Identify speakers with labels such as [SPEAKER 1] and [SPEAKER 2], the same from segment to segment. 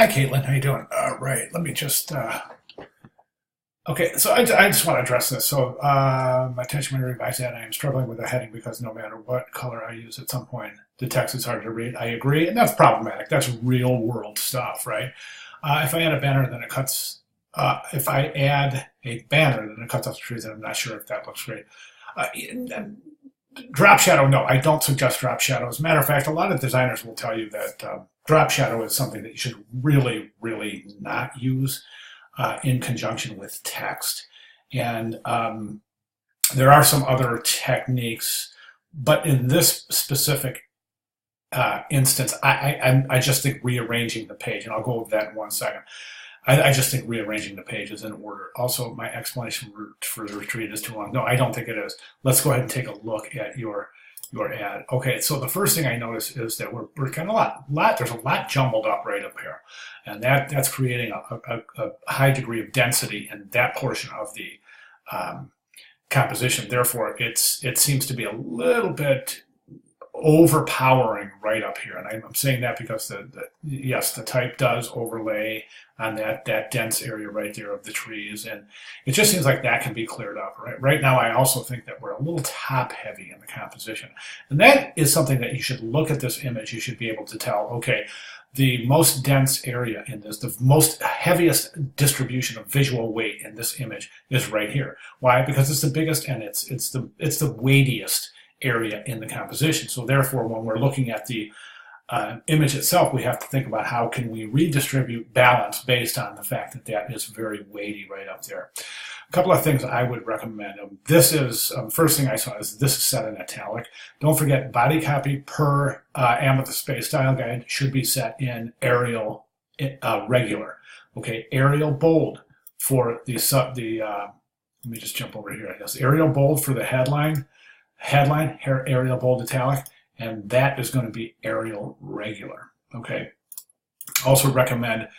[SPEAKER 1] Hi, Caitlin. How you doing? Right. Let me just. Okay, so I just want to address this. So, my attention when I revise that, I am struggling with the heading because no matter what color I use at some point, the text is hard to read. I agree, and that's problematic. That's real world stuff, right? If I add a banner, then it cuts. If I add a banner, then it cuts off the trees, and I'm not sure if that looks great. And drop shadow, no, I don't suggest drop shadow. As a matter of fact, a lot of designers will tell you that drop shadow is something that you should really, really not use in conjunction with text. And there are some other techniques, but in this specific instance, I just think rearranging the page, and I'll go over that in 1 second. I just think rearranging the page is in order. Also, my explanation for the retreat is too long. No, I don't think it is. Let's go ahead and take a look at your ad. Okay, so the first thing I notice is that we're kind of there's a lot jumbled up right up here, and that's creating a high degree of density in that portion of the composition. Therefore, it seems to be a little bit overpowering right up here, and I'm saying that because yes, the type does overlay on that dense area right there of the trees, and it just seems like that can be cleared up. Right now, I also think that we're a little top heavy in the composition, and that is something that you should look at this image. You should be able to tell, okay, the most dense area in this, the most heaviest distribution of visual weight in this image is right here. Why? Because it's the biggest and it's the weightiest area in the composition. So therefore, when we're looking at the image itself, we have to think about how can we redistribute balance based on the fact that that is very weighty right up there. A couple of things I would recommend. This is, first thing I saw is this is set in italic. Don't forget, body copy per Amethyst Space Style Guide should be set in Arial regular. Okay, Arial bold for let me just jump over here, I guess. Arial bold for the headline, Arial bold italic, and that is going to be Arial regular. Okay. Also recommend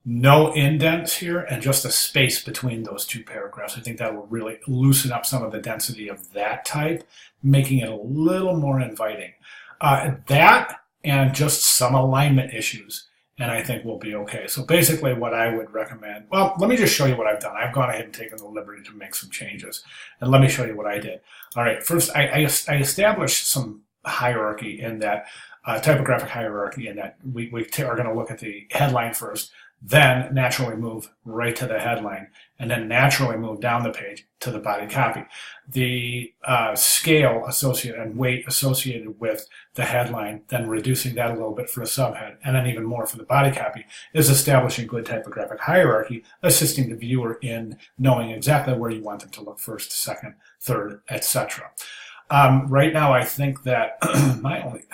[SPEAKER 1] no indents here and just a space between those two paragraphs. I think that will really loosen up some of the density of that type, making it a little more inviting. That and just some alignment issues, and I think we'll be okay. So basically what I would recommend, well, let me just show you what I've done. I've gone ahead and taken the liberty to make some changes, and let me show you what I did. All right, first I established some hierarchy in that typographic hierarchy, in that we are going to look at the headline first, then naturally move right to the headline, and then naturally move down the page to the body copy. The scale associated and weight associated with the headline, then reducing that a little bit for a subhead, and then even more for the body copy, is establishing good typographic hierarchy, assisting the viewer in knowing exactly where you want them to look first, second, third, etc. Right now, I think that my only,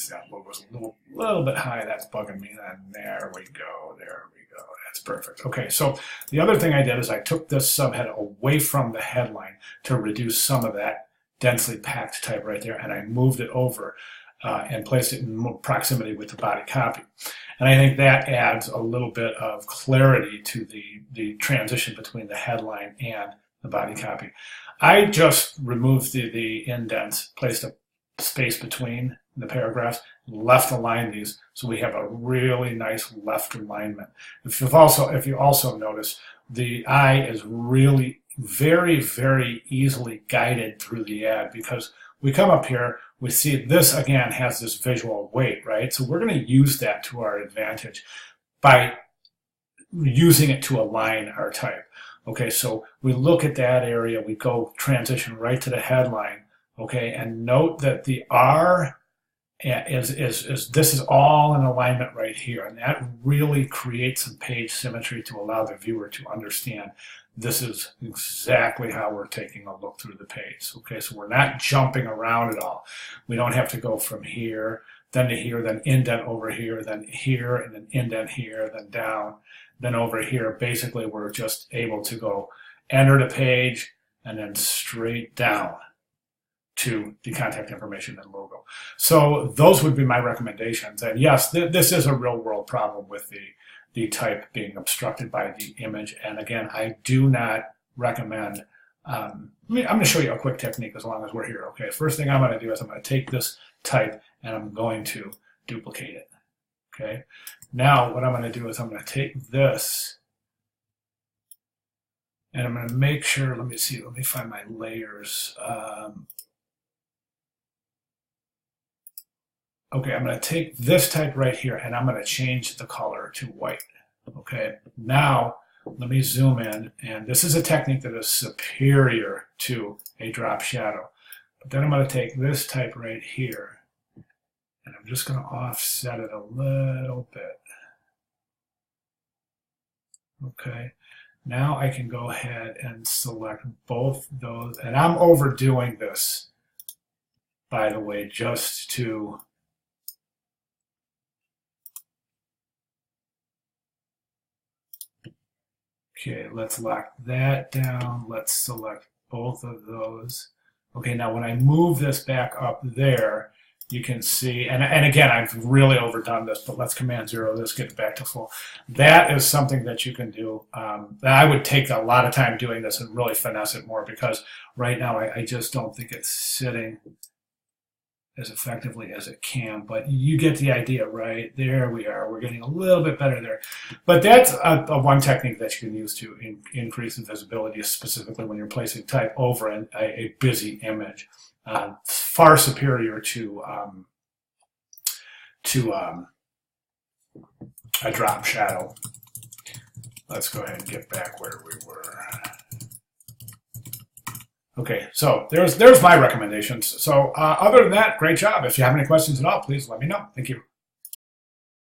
[SPEAKER 1] that logo was a little bit high. That's bugging me. And there we go. There we go. That's perfect. Okay, so the other thing I did is I took this subhead away from the headline to reduce some of that densely packed type right there, and I moved it over and placed it in proximity with the body copy. And I think that adds a little bit of clarity to the transition between the headline and the body copy. I just removed the indents, placed a space between the paragraphs, left align these so we have a really nice left alignment. If you also notice, the eye is really very, very easily guided through the ad, because we come up here, we see this again has this visual weight, right? So we're going to use that to our advantage by using it to align our type. Okay, so we look at that area, we go transition right to the headline. Okay, and note that the R is this is all in alignment right here, and that really creates some page symmetry to allow the viewer to understand this is exactly how we're taking a look through the page. Okay, so we're not jumping around at all. We don't have to go from here, then to here, then indent over here, then here, and then indent here, then down, then over here. Basically, we're just able to go enter the page and then straight down to the contact information and logo. So those would be my recommendations. And yes, this is a real world problem with the type being obstructed by the image. And again, I do not recommend, I'm going to show you a quick technique as long as we're here. Okay, first thing I'm going to do is I'm going to take this type and I'm going to duplicate it. Okay, Now what I'm going to do is I'm going to take this and I'm going to make sure, let me see, let me find my layers. Okay, I'm going to take this type right here and I'm going to change the color to white. Okay, now let me zoom in, and this is a technique that is superior to a drop shadow. But then I'm going to take this type right here and I'm just going to offset it a little bit. Okay, now I can go ahead and select both those, and I'm overdoing this, by the way, just to okay, let's lock that down. Let's select both of those. Okay, now when I move this back up there, you can see, and again, I've really overdone this, but let's Command 0 this, get it back to full. That is something that you can do. I would take a lot of time doing this and really finesse it more, because right now I just don't think it's sitting as effectively as it can, but you get the idea, right? There we are. We're getting a little bit better there. But that's a one technique that you can use to increase the visibility, specifically when you're placing type over a busy image. Far superior to a drop shadow. Let's go ahead and get back where we were. Okay, so there's my recommendations. So other than that, great job. If you have any questions at all, please let me know. Thank you.